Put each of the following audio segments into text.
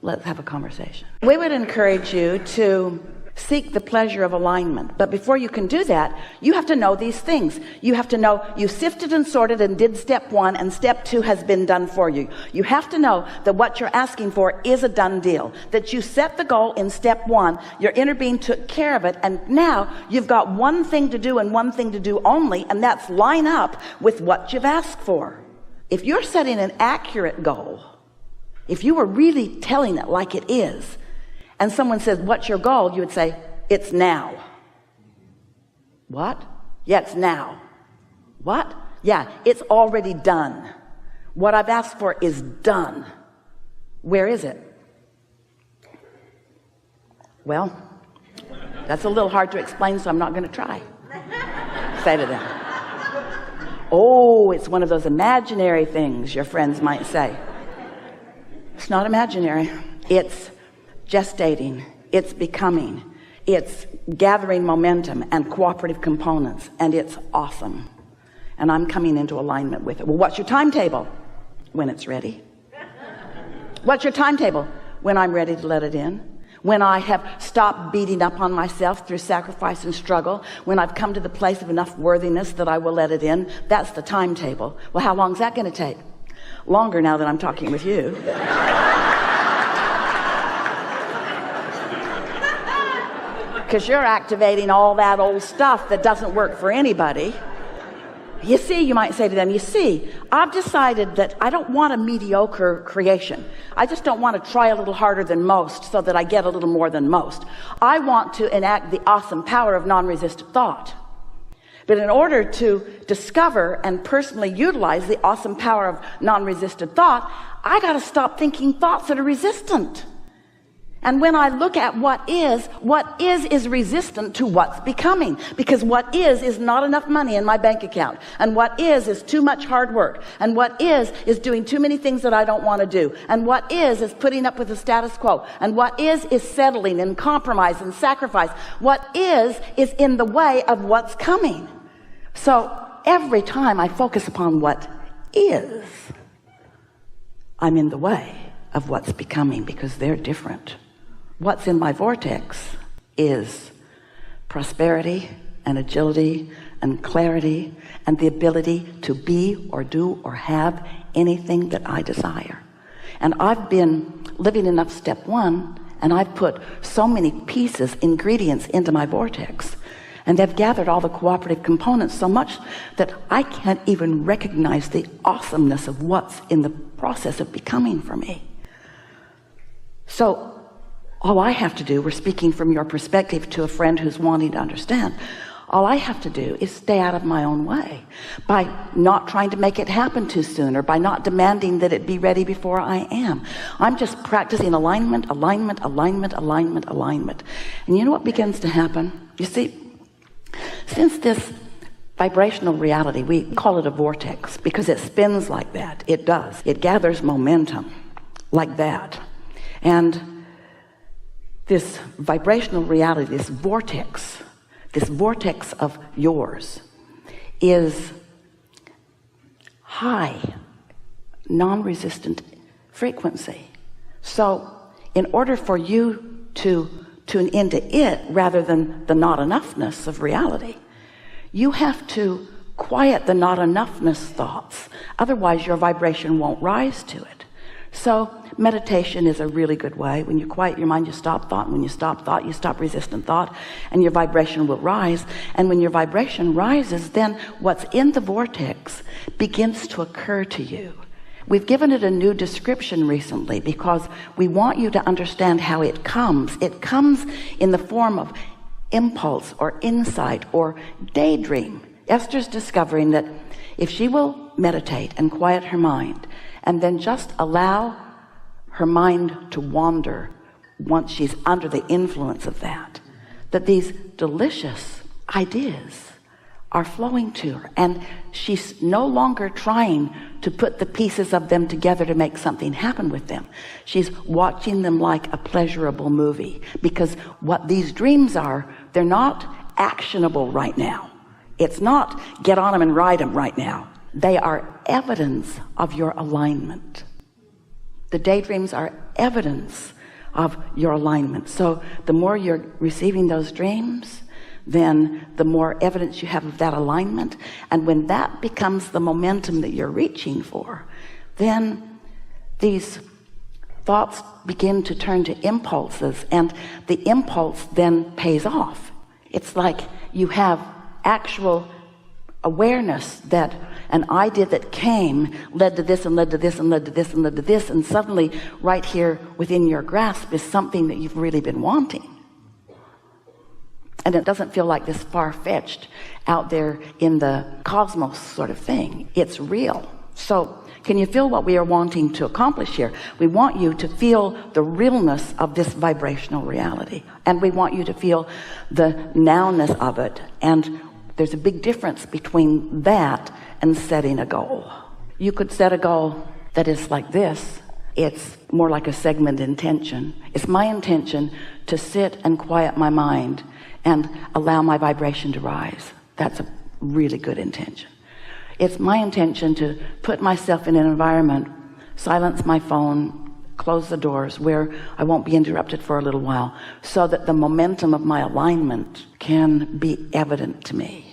Let's have a conversation. We would encourage you to seek the pleasure of alignment. But before you can do that, you have to know these things. You have to know you sifted and sorted and did step 1, and step 2 has been done for you. You have to know that what you're asking for is a done deal. That you set the goal in step 1, your inner being took care of it, and now you've got one thing to do and one thing to do only, and that's line up with what you've asked for. If you're setting an accurate goal, if you were really telling it like it is, and someone says, what's your goal? You would say, it's now. What? Yeah, it's now. What? Yeah, it's already done. What I've asked for is done. Where is it? Well, that's a little hard to explain, so I'm not going to try. Say to them, oh, it's one of those imaginary things, your friends might say. It's not imaginary. It's gestating, it's becoming, it's gathering momentum and cooperative components, and it's awesome. And I'm coming into alignment with it. Well, what's your timetable? When it's ready. What's your timetable? When I'm ready to let it in. When I have stopped beating up on myself through sacrifice and struggle. When I've come to the place of enough worthiness that I will let it in. That's the timetable. Well, how long is that going to take? Longer now that I'm talking with you. Because you're activating all that old stuff that doesn't work for anybody. You see, you might say to them, you see, I've decided that I don't want a mediocre creation. I just don't want to try a little harder than most so that I get a little more than most. I want to enact the awesome power of non-resistant thought. But in order to discover and personally utilize the awesome power of non-resistant thought, I got to stop thinking thoughts that are resistant. And when I look at what is resistant to what's becoming. Because what is not enough money in my bank account. And what is too much hard work. And what is doing too many things that I don't want to do. And what is putting up with the status quo. And what is settling and compromise and sacrifice. What is in the way of what's coming. So every time I focus upon what is, I'm in the way of what's becoming, because they're different. What's in my vortex is prosperity and agility and clarity and the ability to be or do or have anything that I desire. And I've been living enough step 1, and I've put so many pieces, ingredients into my vortex, and they've gathered all the cooperative components so much that I can't even recognize the awesomeness of what's in the process of becoming for me. So all I have to do, we're speaking from your perspective to a friend who's wanting to understand, all I have to do is stay out of my own way by not trying to make it happen too soon, or by not demanding that it be ready before I am. I'm just practicing alignment, alignment, alignment, alignment, alignment. And you know what begins to happen? You see, since this vibrational reality, we call it a vortex because it spins like that. It does. It gathers momentum like that. And this vibrational reality, this vortex of yours is high, non-resistant frequency. So in order for you to tune into it rather than the not enoughness of reality, you have to quiet the not enoughness thoughts. Otherwise your vibration won't rise to it. So meditation is a really good way. When you quiet your mind, you stop thought. And when you stop thought, you stop resistant thought, and your vibration will rise. And when your vibration rises, then what's in the vortex begins to occur to you. We've given it a new description recently because we want you to understand how it comes. It comes in the form of impulse or insight or daydream. Esther's discovering that if she will meditate and quiet her mind, and then just allow her mind to wander once she's under the influence of that these delicious ideas are flowing to her, and she's no longer trying to put the pieces of them together to make something happen with them. She's watching them like a pleasurable movie, because what these dreams are, they're not actionable right now. It's not get on them and ride them right now. They are evidence of your alignment. The daydreams are evidence of your alignment. So the more you're receiving those dreams, then the more evidence you have of that alignment. And when that becomes the momentum that you're reaching for, then these thoughts begin to turn to impulses, and the impulse then pays off. It's like you have actual awareness that an idea that came led to this and led to this and led to this and led to this, and suddenly right here within your grasp is something that you've really been wanting. And it doesn't feel like this far-fetched out there in the cosmos sort of thing. It's real. So can you feel what we are wanting to accomplish here? We want you to feel the realness of this vibrational reality, and we want you to feel the nowness of it. And there's a big difference between that and setting a goal. You could set a goal that is like this. It's more like a segment intention. It's my intention to sit and quiet my mind and allow my vibration to rise. That's a really good intention. It's my intention to put myself in an environment, silence my phone, close the doors where I won't be interrupted for a little while, so that the momentum of my alignment can be evident to me.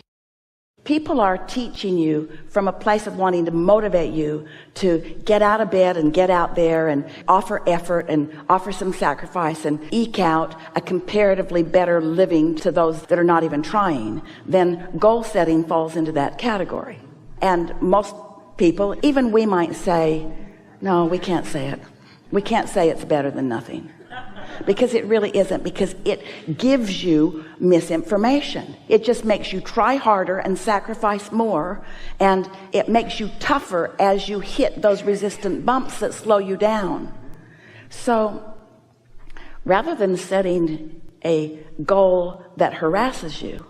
People are teaching you from a place of wanting to motivate you to get out of bed and get out there and offer effort and offer some sacrifice and eke out a comparatively better living to those that are not even trying. Then goal setting falls into that category. And most people, even we, might say, no, we can't say it. We can't say it's better than nothing. Because it really isn't, because it gives you misinformation. It just makes you try harder and sacrifice more, and it makes you tougher as you hit those resistant bumps that slow you down. So rather than setting a goal that harasses you,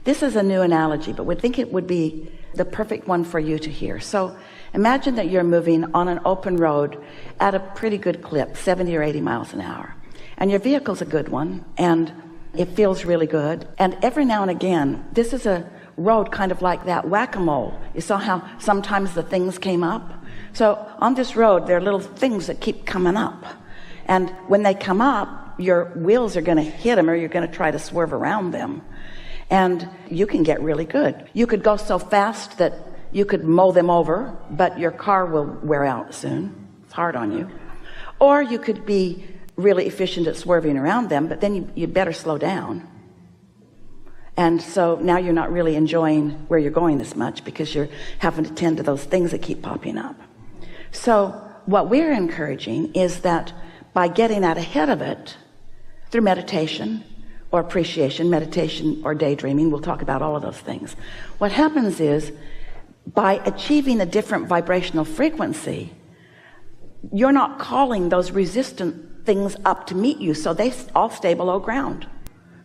this is a new analogy, but we think it would be the perfect one for you to hear. So imagine that you're moving on an open road at a pretty good clip, 70 or 80 miles an hour. And your vehicle's a good one, and it feels really good. And every now and again, this is a road kind of like that whack-a-mole. You saw how sometimes the things came up? So on this road, there are little things that keep coming up. And when they come up, your wheels are going to hit them, or you're going to try to swerve around them. And you can get really good. You could go so fast that you could mow them over, but your car will wear out soon. It's hard on you. Or you could be really efficient at swerving around them, but then you better slow down. And so now you're not really enjoying where you're going as much, because you're having to tend to those things that keep popping up. So what we're encouraging is that by getting out ahead of it through meditation or appreciation, meditation or daydreaming, we'll talk about all of those things. What happens is, by achieving a different vibrational frequency, you're not calling those resistant things up to meet you, so they all stay below ground.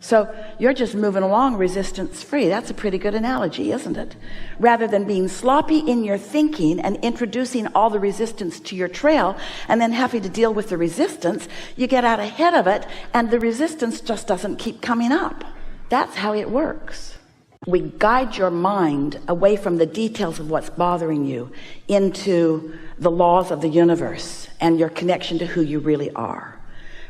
So you're just moving along resistance free. That's a pretty good analogy, isn't it? Rather than being sloppy in your thinking and introducing all the resistance to your trail and then having to deal with the resistance, you get out ahead of it and the resistance just doesn't keep coming up. That's how it works. We guide your mind away from the details of what's bothering you into the laws of the universe and your connection to who you really are.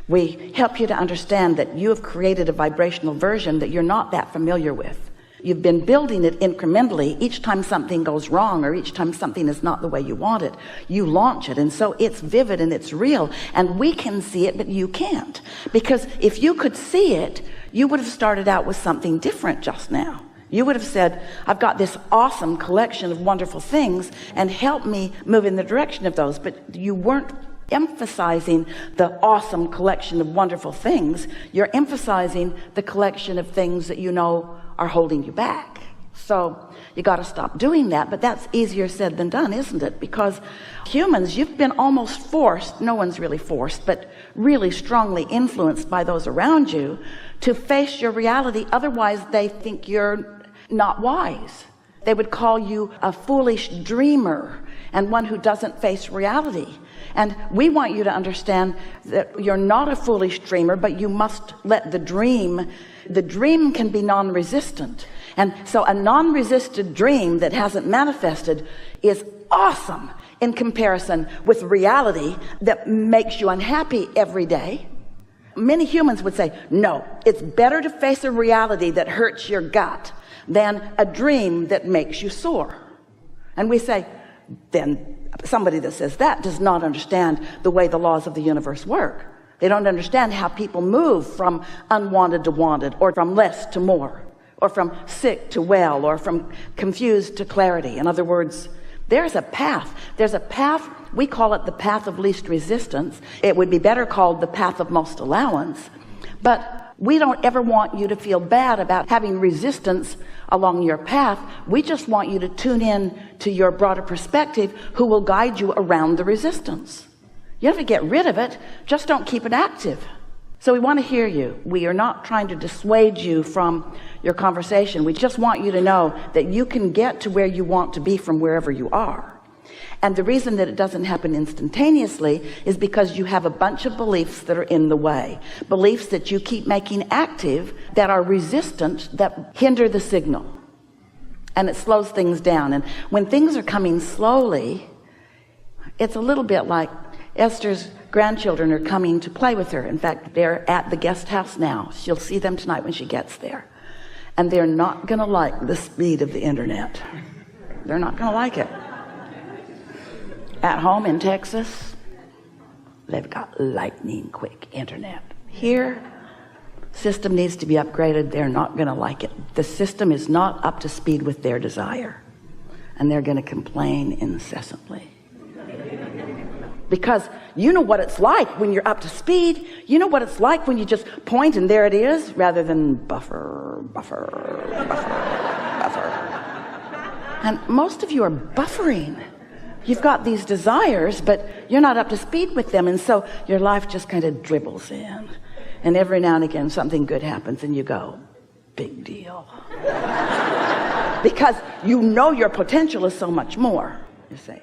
We help you to understand that you have created a vibrational version that you're not that familiar with. You've been building it incrementally. Each time something goes wrong, or each time something is not the way you want it, you launch it. And so it's vivid and it's real, and we can see it, but you can't. Because if you could see it, you would have started out with something different just now. You would have said, I've got this awesome collection of wonderful things, and help me move in the direction of those. But you weren't emphasizing the awesome collection of wonderful things. You're emphasizing the collection of things that you know are holding you back. So you got to stop doing that. But that's easier said than done, isn't it? Because humans, you've been almost forced, no one's really forced, but really strongly influenced by those around you to face your reality. Otherwise they think you're not wise. They would call you a foolish dreamer and one who doesn't face reality. And we want you to understand that you're not a foolish dreamer, but you must let the dream can be non-resistant. And so a non-resisted dream that hasn't manifested is awesome in comparison with reality that makes you unhappy every day. Many humans would say, no, it's better to face a reality that hurts your gut than a dream that makes you sore. And we say, then somebody that says that does not understand the way the laws of the universe work. They don't understand how people move from unwanted to wanted, or from less to more, or from sick to well, or from confused to clarity. In other words, there's a path. There's a path. We call it the path of least resistance. It would be better called the path of most allowance. But we don't ever want you to feel bad about having resistance along your path. We just want you to tune in to your broader perspective, who will guide you around the resistance. You don't have to get rid of it, just don't keep it active. So we want to hear you. We are not trying to dissuade you from your conversation. We just want you to know that you can get to where you want to be from wherever you are. And the reason that it doesn't happen instantaneously is because you have a bunch of beliefs that are in the way. Beliefs that you keep making active that are resistant, that hinder the signal. And it slows things down. And when things are coming slowly, it's a little bit like Esther's grandchildren are coming to play with her. In fact, they're at the guest house now. She'll see them tonight when she gets there. And they're not going to like the speed of the internet. They're not going to like it. At home in Texas, they've got lightning quick internet. Here, system needs to be upgraded. They're not going to like it. The system is not up to speed with their desire. And they're going to complain incessantly. Because you know what it's like when you're up to speed. You know what it's like when you just point and there it is, rather than buffer. And most of you are buffering. You've got these desires, but you're not up to speed with them. And so your life just kind of dribbles in. And every now and again, something good happens and you go, big deal. Because you know your potential is so much more, you see.